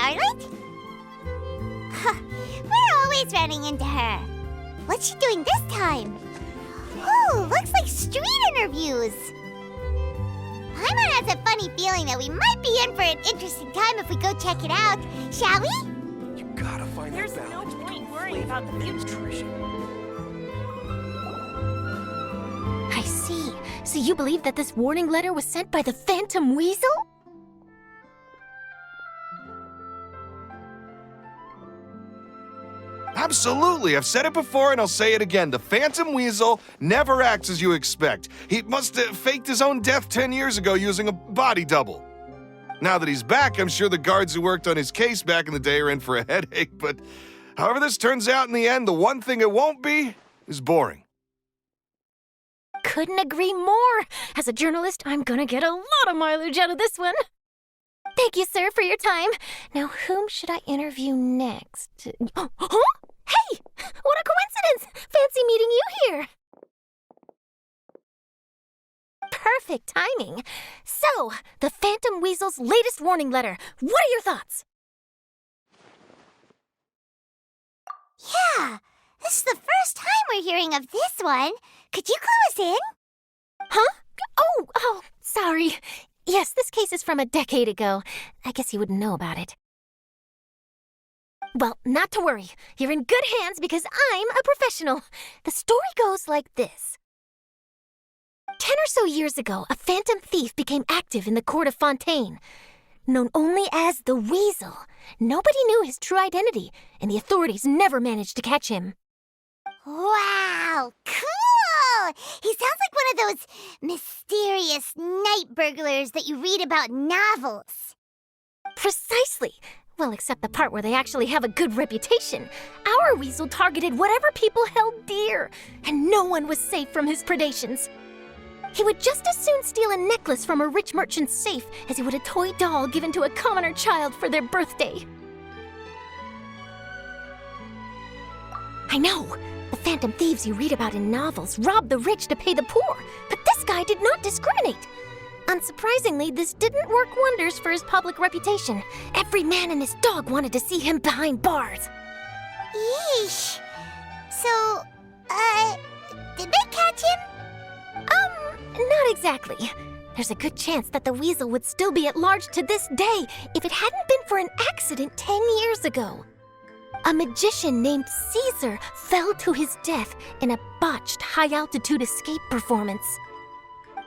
Charlotte? Huh, we're always running into her. What's she doing this time? Ooh, looks like street interviews. Paimon has a funny feeling that we might be in for an interesting time if we go check it out. Shall we? You gotta find There's that no balance point between worrying flavor about the and future. nutrition. I see. So you believe that this warning letter was sent by the Phantom Weasel? Absolutely, I've said it before and I'll say it again. The Phantom Weasel never acts as you expect. He must have faked his own death 10 years ago using a body double. Now that he's back, I'm sure the guards who worked on his case back in the day are in for a headache, but however this turns out in the end, the one thing it won't be is boring. Couldn't agree more. As a journalist, I'm gonna get a lot of mileage out of this one. Thank you, sir, for your time. Now, whom should I interview next? Huh? Hey! What a coincidence! Fancy meeting you here. Perfect timing. So, the Phantom Weasel's latest warning letter. What are your thoughts? Yeah, this is the first time we're hearing of this one. Could you clue us in? Huh? Oh, sorry. Yes, this case is from a decade ago. I guess you wouldn't know about it. Well, not to worry. You're in good hands because I'm a professional. The story goes like this. 10 or so years ago, a phantom thief became active in the court of Fontaine. Known only as the Weasel, nobody knew his true identity, and the authorities never managed to catch him. Wow, cool! He sounds like one of those mysterious night burglars that you read about in novels. Precisely. Well, except the part where they actually have a good reputation. Our Weasel targeted whatever people held dear, and no one was safe from his predations. He would just as soon steal a necklace from a rich merchant's safe as he would a toy doll given to a commoner child for their birthday. I know. The phantom thieves you read about in novels rob the rich to pay the poor, but this guy did not discriminate. Unsurprisingly, this didn't work wonders for his public reputation. Every man and his dog wanted to see him behind bars. Yeesh. So, did they catch him? Not exactly. There's a good chance that the Weasel would still be at large to this day if it hadn't been for an accident 10 years ago. A magician named Caesar fell to his death in a botched high-altitude escape performance.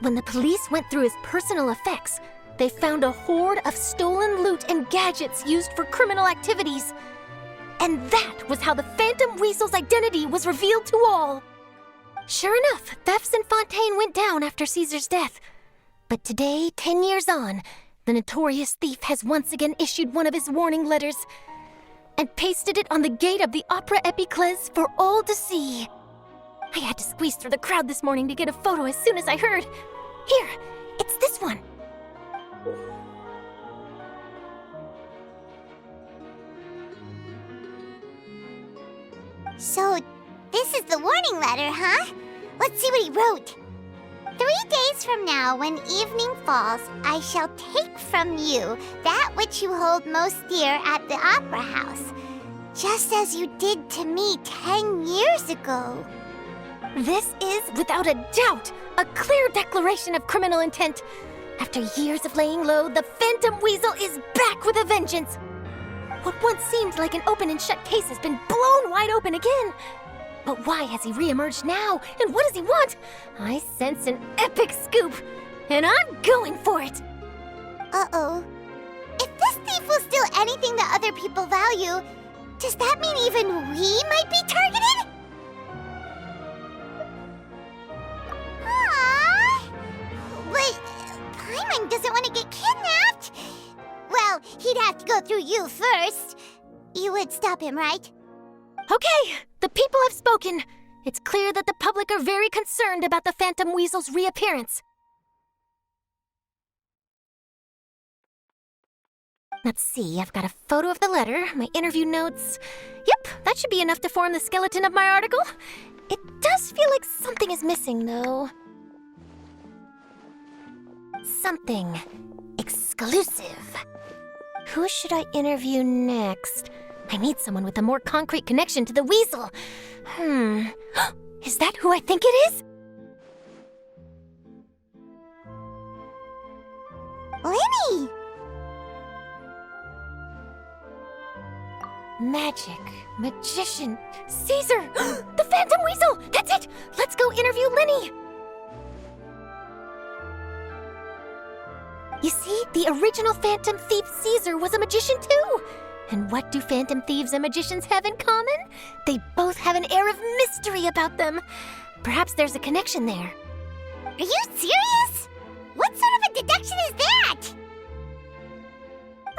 When the police went through his personal effects, they found a hoard of stolen loot and gadgets used for criminal activities. And that was how the Phantom Weasel's identity was revealed to all. Sure enough, thefts in Fontaine went down after Caesar's death. But today, 10 years on, the notorious thief has once again issued one of his warning letters and pasted it on the gate of the Opera Epiclese for all to see. I had to squeeze through the crowd this morning to get a photo as soon as I heard. Here, it's this one. So, this is the warning letter, huh? Let's see what he wrote. 3 days from now, when evening falls, I shall take from you that which you hold most dear at the Opera House, just as you did to me 10 years ago. This is, without a doubt, a clear declaration of criminal intent. After years of laying low, the Phantom Weasel is back with a vengeance. What once seemed like an open and shut case has been blown wide open again. But why has he reemerged now, and what does he want? I sense an epic scoop, and I'm going for it. Uh-oh. If this thief will steal anything that other people value, does that mean even we might be targeted? Aww. But Paimon doesn't want to get kidnapped. Well, he'd have to go through you first. You would stop him, right? Okay, the people have spoken. It's clear that the public are very concerned about the Phantom Weasel's reappearance. Let's see, I've got a photo of the letter, my interview notes. Yep, that should be enough to form the skeleton of my article. It does feel like something is missing, though. Something exclusive. Who should I interview next? I need someone with a more concrete connection to the weasel. Is that who I think it is? Lenny! Magic, magician, Caesar, the Phantom Weasel! That's it! Let's go interview Lenny! You see, the original Phantom Thief Caesar was a magician too! And what do Phantom Thieves and magicians have in common? They both have an air of mystery about them. Perhaps there's a connection there. Are you serious? What sort of a deduction is that?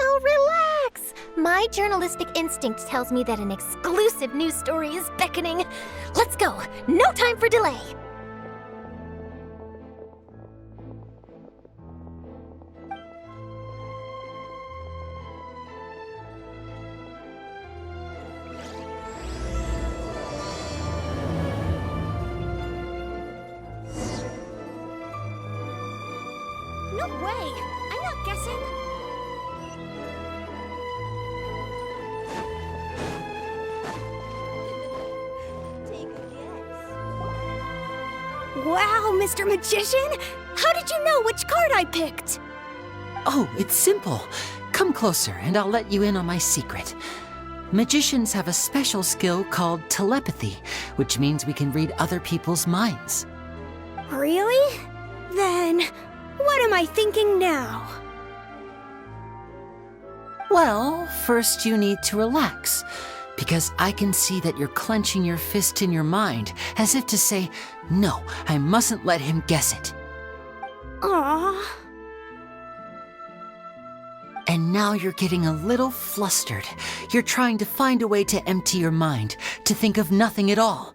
Oh, relax! My journalistic instinct tells me that an exclusive news story is beckoning. Let's go! No time for delay! No way! I'm not guessing. Wow, Mr. Magician! How did you know which card I picked? Oh, it's simple. Come closer and I'll let you in on my secret. Magicians have a special skill called telepathy, which means we can read other people's minds. Really? Then, what am I thinking now? Well, first you need to relax, because I can see that you're clenching your fist in your mind, as if to say, no, I mustn't let him guess it. Aww. And now you're getting a little flustered. You're trying to find a way to empty your mind, to think of nothing at all.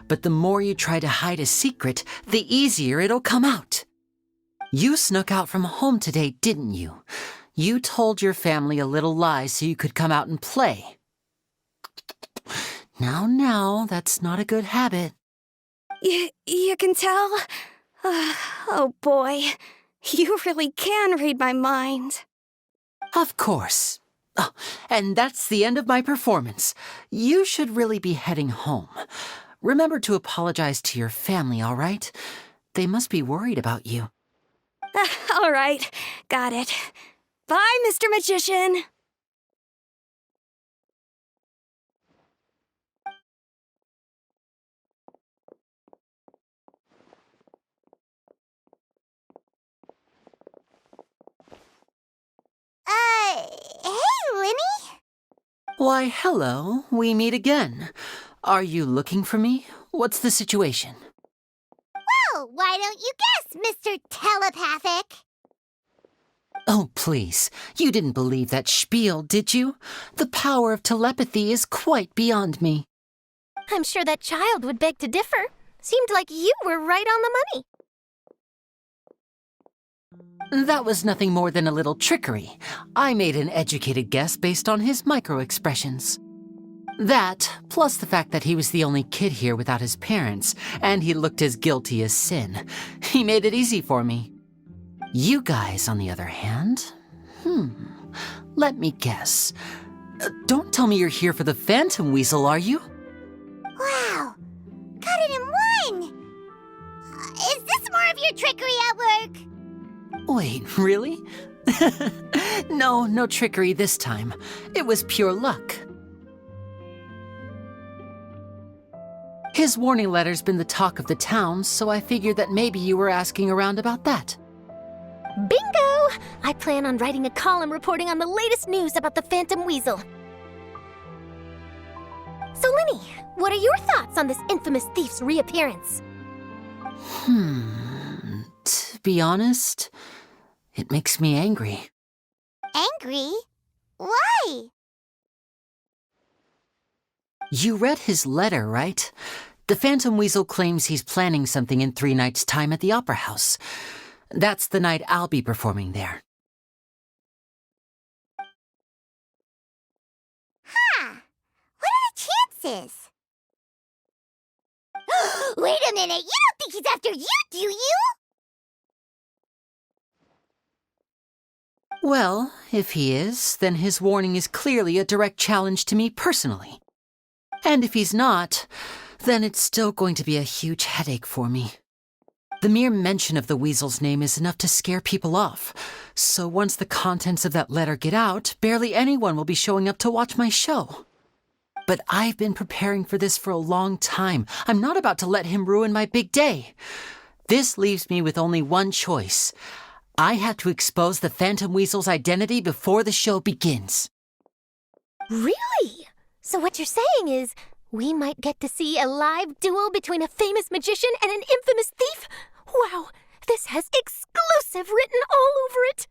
But the more you try to hide a secret, the easier it'll come out. You snuck out from home today, didn't you? You told your family a little lie so you could come out and play. Now, that's not a good habit. You can tell? Oh boy, you really can read my mind. Of course. Oh, and that's the end of my performance. You should really be heading home. Remember to apologize to your family, all right? They must be worried about you. All right, got it. Bye, Mr. Magician. Hey, Lenny? Why, hello. We meet again. Are you looking for me? What's the situation? Well, why don't you guess, Mr. Telepathic? Oh, please. You didn't believe that spiel, did you? The power of telepathy is quite beyond me. I'm sure that child would beg to differ. Seemed like you were right on the money. That was nothing more than a little trickery. I made an educated guess based on his micro-expressions. That, plus the fact that he was the only kid here without his parents, and he looked as guilty as sin. He made it easy for me. You guys, on the other hand, let me guess. Don't tell me you're here for the Phantom Weasel, are you? Wow, got it in one! Is this more of your trickery at work? Wait, really? No trickery this time. It was pure luck. His warning letter's been the talk of the town, so I figured that maybe you were asking around about that. Bingo! I plan on writing a column reporting on the latest news about the Phantom Weasel. So, Lenny, what are your thoughts on this infamous thief's reappearance? To be honest, it makes me angry. Angry? Why? You read his letter, right? The Phantom Weasel claims he's planning something in 3 nights' time at the Opera House. That's the night I'll be performing there. Huh. What are the chances? Wait a minute, you don't think he's after you, do you? Well, if he is, then his warning is clearly a direct challenge to me personally. And if he's not, then it's still going to be a huge headache for me. The mere mention of the weasel's name is enough to scare people off, so once the contents of that letter get out, barely anyone will be showing up to watch my show. But I've been preparing for this for a long time. I'm not about to let him ruin my big day. This leaves me with only one choice. I have to expose the Phantom Weasel's identity before the show begins. Really? So what you're saying is, we might get to see a live duel between a famous magician and an infamous thief? Wow, this has exclusive written all over it!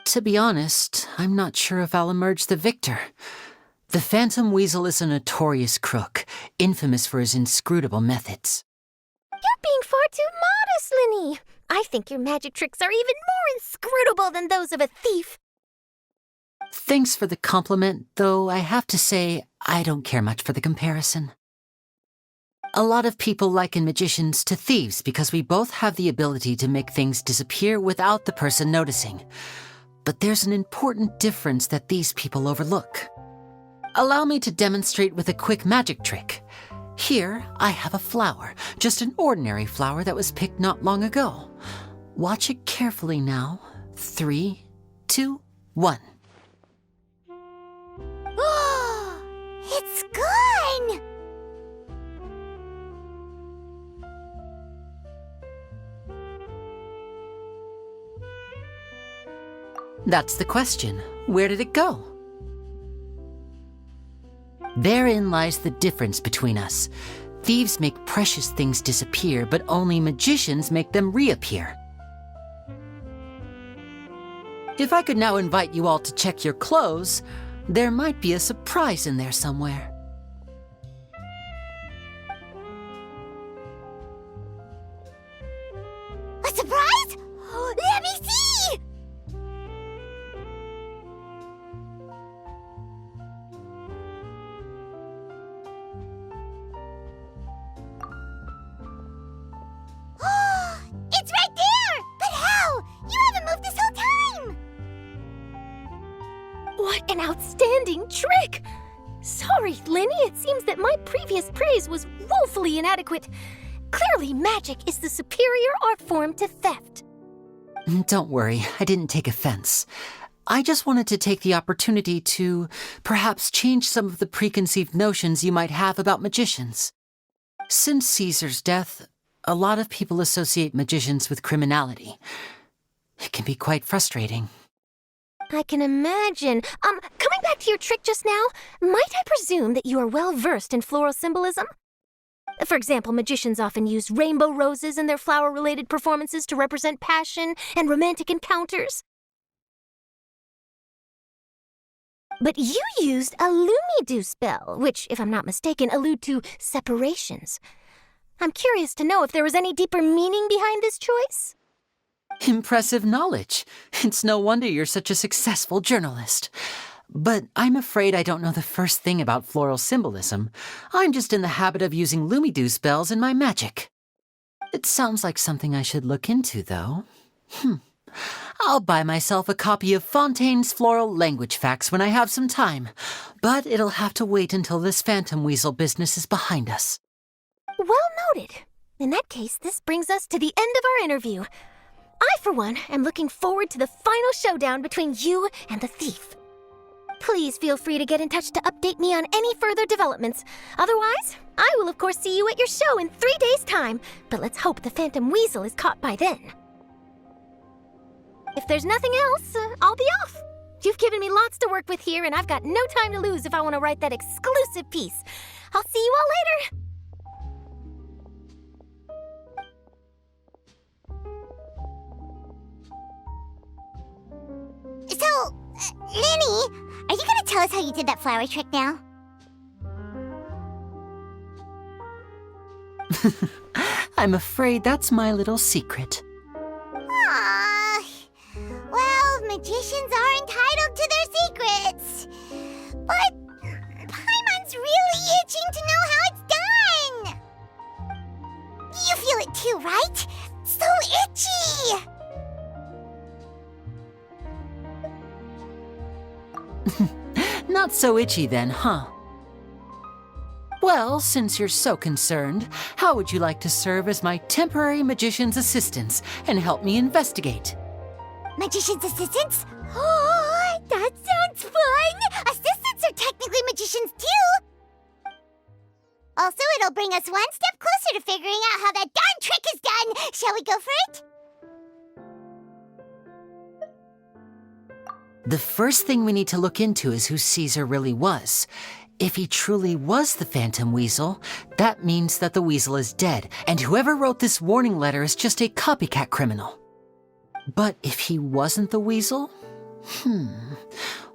To be honest, I'm not sure if I'll emerge the victor. The Phantom Weasel is a notorious crook, infamous for his inscrutable methods. You're being far too modest, Linny. I think your magic tricks are even more inscrutable than those of a thief. Thanks for the compliment, though I have to say I don't care much for the comparison. A lot of people liken magicians to thieves because we both have the ability to make things disappear without the person noticing. But there's an important difference that these people overlook. Allow me to demonstrate with a quick magic trick. Here, I have a flower, just an ordinary flower that was picked not long ago. Watch it carefully now. 3, 2, 1. It's gone! That's the question. Where did it go? Therein lies the difference between us. Thieves make precious things disappear, but only magicians make them reappear. If I could now invite you all to check your clothes, there might be a surprise in there somewhere. A surprise? Let me see! It's right there! But how? You haven't moved this whole time! What an outstanding trick! Sorry, Linny, it seems that my previous praise was woefully inadequate. Clearly, magic is the superior art form to theft. Don't worry, I didn't take offense. I just wanted to take the opportunity to perhaps change some of the preconceived notions you might have about magicians. Since Caesar's death, a lot of people associate magicians with criminality. It can be quite frustrating. I can imagine. Coming back to your trick just now, might I presume that you are well versed in floral symbolism? For example, magicians often use rainbow roses in their flower-related performances to represent passion and romantic encounters. But you used a Lumidu spell, which, if I'm not mistaken, allude to separations. I'm curious to know if there was any deeper meaning behind this choice? Impressive knowledge. It's no wonder you're such a successful journalist. But I'm afraid I don't know the first thing about floral symbolism. I'm just in the habit of using Lumidu spells in my magic. It sounds like something I should look into, though. I'll buy myself a copy of Fontaine's Floral Language Facts when I have some time, but it'll have to wait until this Phantom Weasel business is behind us. Well noted. In that case, this brings us to the end of our interview. I, for one, am looking forward to the final showdown between you and the thief. Please feel free to get in touch to update me on any further developments. Otherwise, I will of course see you at your show in 3 days' time, but let's hope the Phantom Weasel is caught by then. If there's nothing else, I'll be off. You've given me lots to work with here, and I've got no time to lose if I want to write that exclusive piece. I'll see you all later! So, Linny, are you gonna tell us how you did that flower trick now? I'm afraid that's my little secret. Aww. Well, magicians are entitled to their secrets. But Paimon's really itching to know how it's done. You feel it too, right? So itchy! Not so itchy then, huh? Well, since you're so concerned, how would you like to serve as my temporary magician's assistants and help me investigate? Magician's assistants? Oh, that sounds fun! Assistants are technically magicians too! Also, it'll bring us one step closer to figuring out how that darn trick is done! Shall we go for it? The first thing we need to look into is who Caesar really was. If he truly was the Phantom Weasel, that means that the Weasel is dead, and whoever wrote this warning letter is just a copycat criminal. But if he wasn't the Weasel?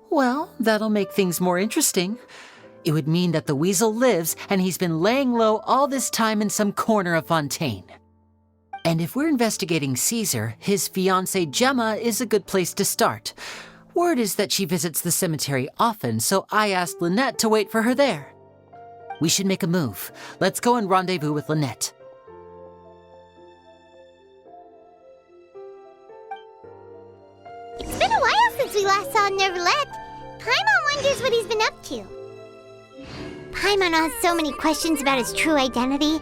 Well, that'll make things more interesting. It would mean that the Weasel lives, and he's been laying low all this time in some corner of Fontaine. And if we're investigating Caesar, his fiancée Gemma is a good place to start. Word is that she visits the cemetery often, so I asked Lynette to wait for her there. We should make a move. Let's go and rendezvous with Lynette. It's been a while since we last saw Neverlet. Paimon wonders what he's been up to. Paimon has so many questions about his true identity.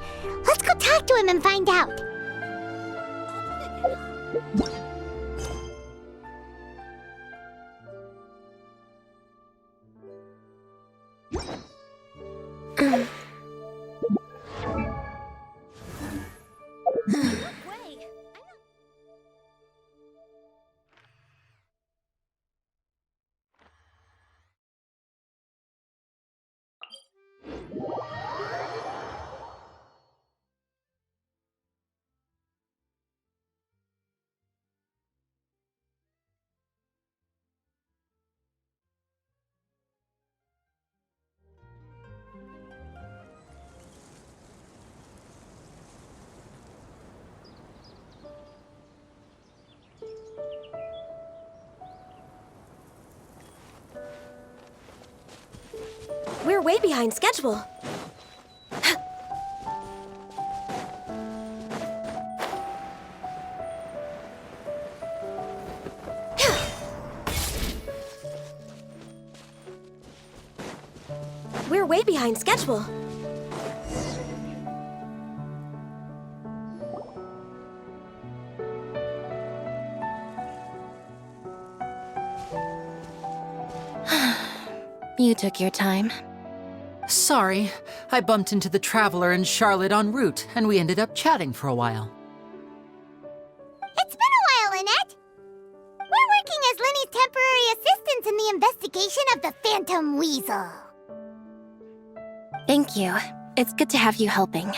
Let's go talk to him and find out. We're way behind schedule. We're way behind schedule. You took your time. Sorry, I bumped into the Traveler and Charlotte en route, and we ended up chatting for a while. It's been a while, Lynette. We're working as Lenny's temporary assistants in the investigation of the Phantom Weasel. Thank you. It's good to have you helping.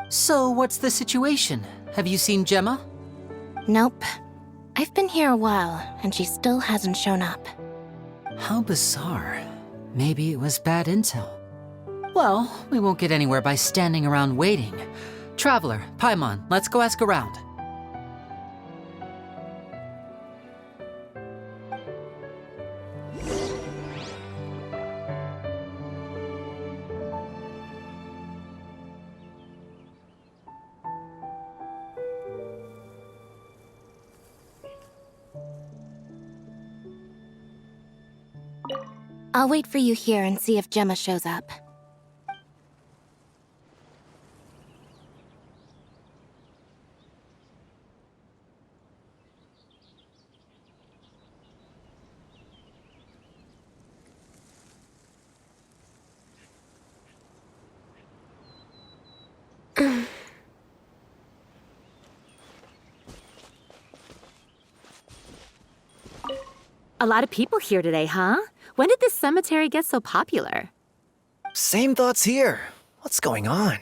So, what's the situation? Have you seen Gemma? Nope. I've been here a while, and she still hasn't shown up. How bizarre. Maybe it was bad intel. Well, we won't get anywhere by standing around waiting. Traveler, Paimon, let's go ask around. I'll wait for you here and see if Gemma shows up. A lot of people here today, huh? When did this cemetery get so popular? Same thoughts here. What's going on?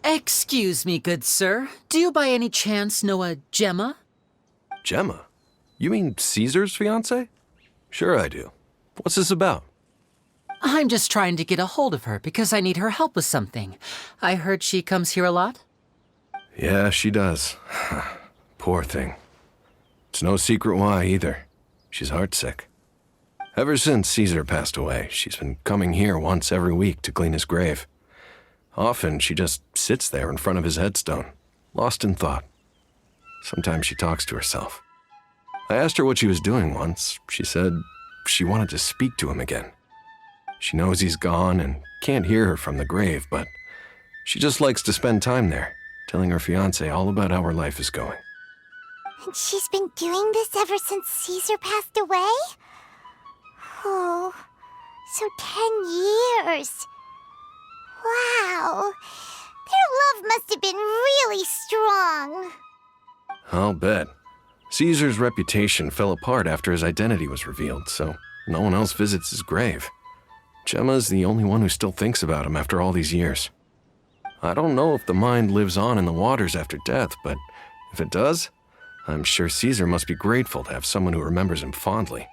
Excuse me, good sir. Do you by any chance know a Gemma? Gemma? You mean Caesar's fiancée? Sure I do. What's this about? I'm just trying to get a hold of her because I need her help with something. I heard she comes here a lot. Yeah, she does. Poor thing. It's no secret why either. She's heartsick. Ever since Caesar passed away, she's been coming here once every week to clean his grave. Often she just sits there in front of his headstone, lost in thought. Sometimes she talks to herself. I asked her what she was doing once. She said she wanted to speak to him again. She knows he's gone and can't hear her from the grave, but she just likes to spend time there, telling her fiancé all about how her life is going. And she's been doing this ever since Caesar passed away? Oh, so 10 years. Wow. Their love must have been really strong. I'll bet. Caesar's reputation fell apart after his identity was revealed, so no one else visits his grave. Gemma's the only one who still thinks about him after all these years. I don't know if the mind lives on in the waters after death, but if it does, I'm sure Caesar must be grateful to have someone who remembers him fondly.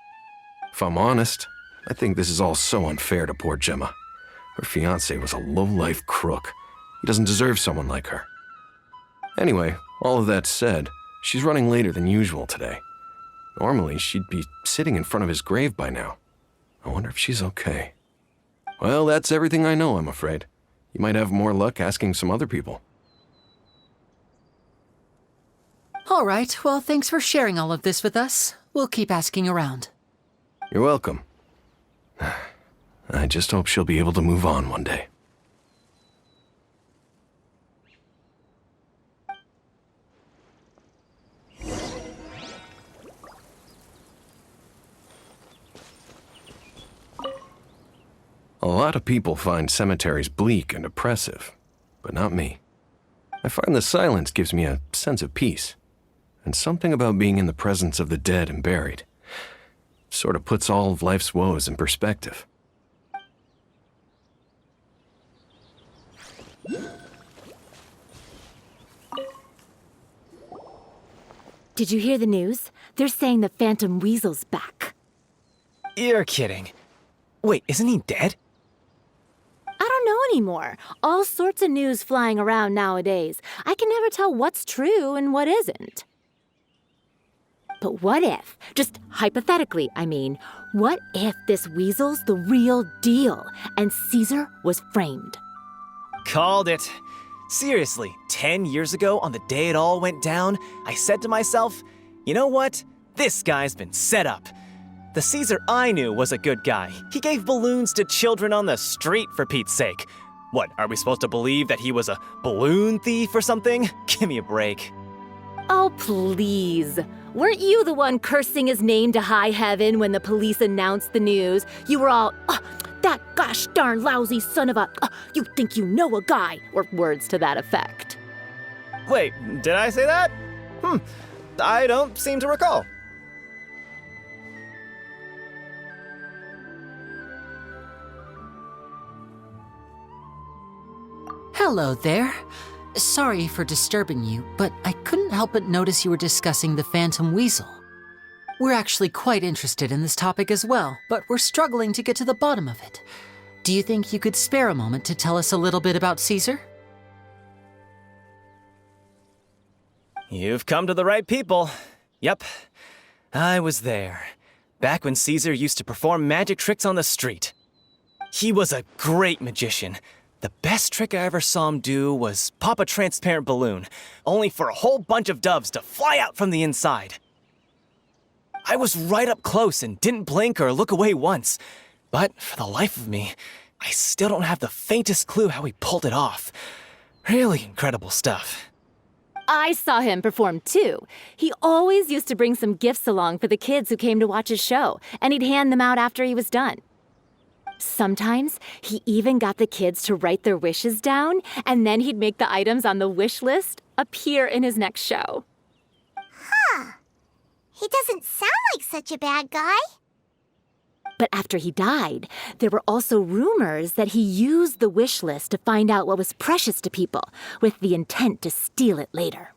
If I'm honest, I think this is all so unfair to poor Gemma. Her fiancé was a low-life crook. He doesn't deserve someone like her. Anyway, all of that said, she's running later than usual today. Normally, she'd be sitting in front of his grave by now. I wonder if she's okay. Well, that's everything I know, I'm afraid. You might have more luck asking some other people. All right, well, thanks for sharing all of this with us. We'll keep asking around. You're welcome. I just hope she'll be able to move on one day. A lot of people find cemeteries bleak and oppressive, but not me. I find the silence gives me a sense of peace, and something about being in the presence of the dead and buried sort of puts all of life's woes in perspective. Did you hear the news? They're saying the Phantom Weasel's back. You're kidding. Wait, isn't he dead? I don't know anymore. All sorts of news flying around nowadays. I can never tell what's true and what isn't. But what if, just hypothetically, I mean, what if this weasel's the real deal and Caesar was framed? Called it. Seriously, 10 years ago, on the day it all went down, I said to myself, you know what? This guy's been set up. The Caesar I knew was a good guy. He gave balloons to children on the street, for Pete's sake. What, are we supposed to believe that he was a balloon thief or something? Give me a break. Oh, please. Weren't you the one cursing his name to high heaven when the police announced the news? You were all, that gosh darn lousy son of a, you think you know a guy, or words to that effect. Wait, did I say that? I don't seem to recall. Hello there. Sorry for disturbing you, but I couldn't help but notice you were discussing the Phantom Weasel. We're actually quite interested in this topic as well, but we're struggling to get to the bottom of it. Do you think you could spare a moment to tell us a little bit about Caesar? You've come to the right people. Yep, I was there. Back when Caesar used to perform magic tricks on the street. He was a great magician. The best trick I ever saw him do was pop a transparent balloon, only for a whole bunch of doves to fly out from the inside. I was right up close and didn't blink or look away once, but for the life of me, I still don't have the faintest clue how he pulled it off. Really incredible stuff. I saw him perform too. He always used to bring some gifts along for the kids who came to watch his show, and he'd hand them out after he was done. Sometimes he even got the kids to write their wishes down, and then he'd make the items on the wish list appear in his next show. Huh. He doesn't sound like such a bad guy. But after he died, there were also rumors that he used the wish list to find out what was precious to people, with the intent to steal it later.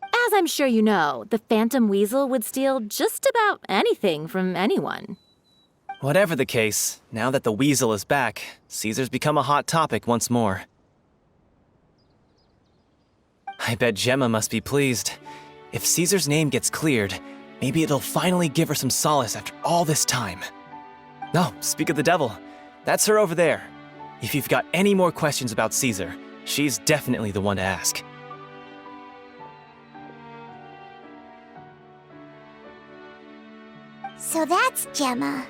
As I'm sure you know, the Phantom Weasel would steal just about anything from anyone. Whatever the case, now that the Weasel is back, Caesar's become a hot topic once more. I bet Gemma must be pleased. If Caesar's name gets cleared, maybe it'll finally give her some solace after all this time. Oh, speak of the devil. That's her over there. If you've got any more questions about Caesar, she's definitely the one to ask. So that's Gemma.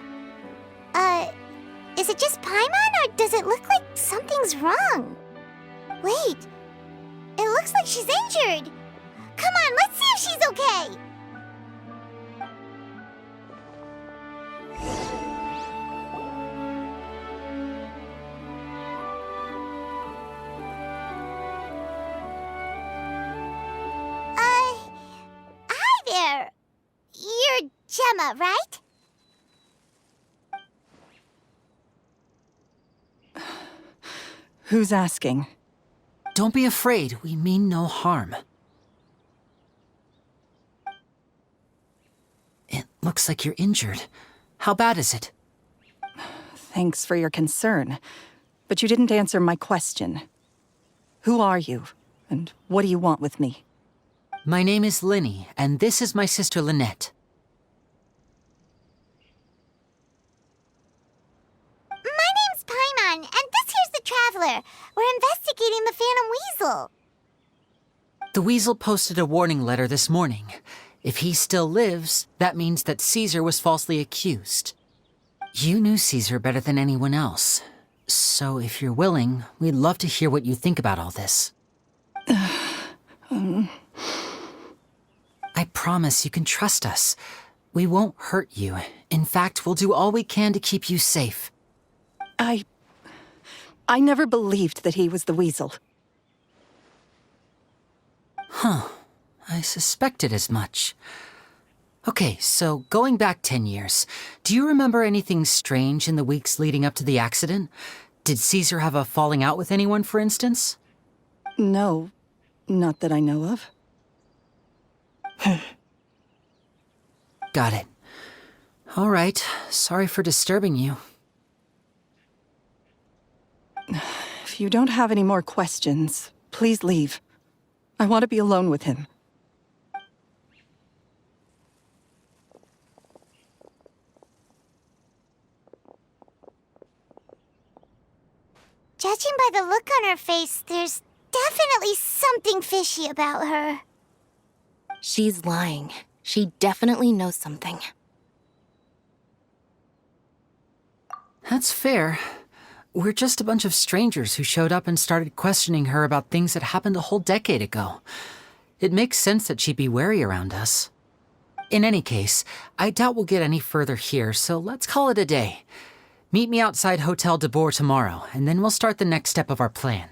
Is it just Paimon, or does it look like something's wrong? Wait, it looks like she's injured. Come on, let's see if she's okay. Hi there. You're Gemma, right? Who's asking? Don't be afraid, we mean no harm. It looks like you're injured. How bad is it? Thanks for your concern, but you didn't answer my question. Who are you, and what do you want with me? My name is Linny, and this is my sister Lynette. My name's Paimon, and this here's the Traveler. We're investigating the Phantom Weasel. The Weasel posted a warning letter this morning. If he still lives, that means that Caesar was falsely accused. You knew Caesar better than anyone else. So if you're willing, we'd love to hear what you think about all this. I promise you can trust us. We won't hurt you. In fact, we'll do all we can to keep you safe. I never believed that he was the Weasel. Huh. I suspected as much. Okay, so going back 10 years, do you remember anything strange in the weeks leading up to the accident? Did Caesar have a falling out with anyone, for instance? No, not that I know of. Got it. All right, sorry for disturbing you. If you don't have any more questions, please leave. I want to be alone with him. Judging by the look on her face, there's definitely something fishy about her. She's lying. She definitely knows something. That's fair. We're just a bunch of strangers who showed up and started questioning her about things that happened a whole decade ago. It makes sense that she'd be wary around us. In any case, I doubt we'll get any further here, so let's call it a day. Meet me outside Hotel de Boer tomorrow, and then we'll start the next step of our plan.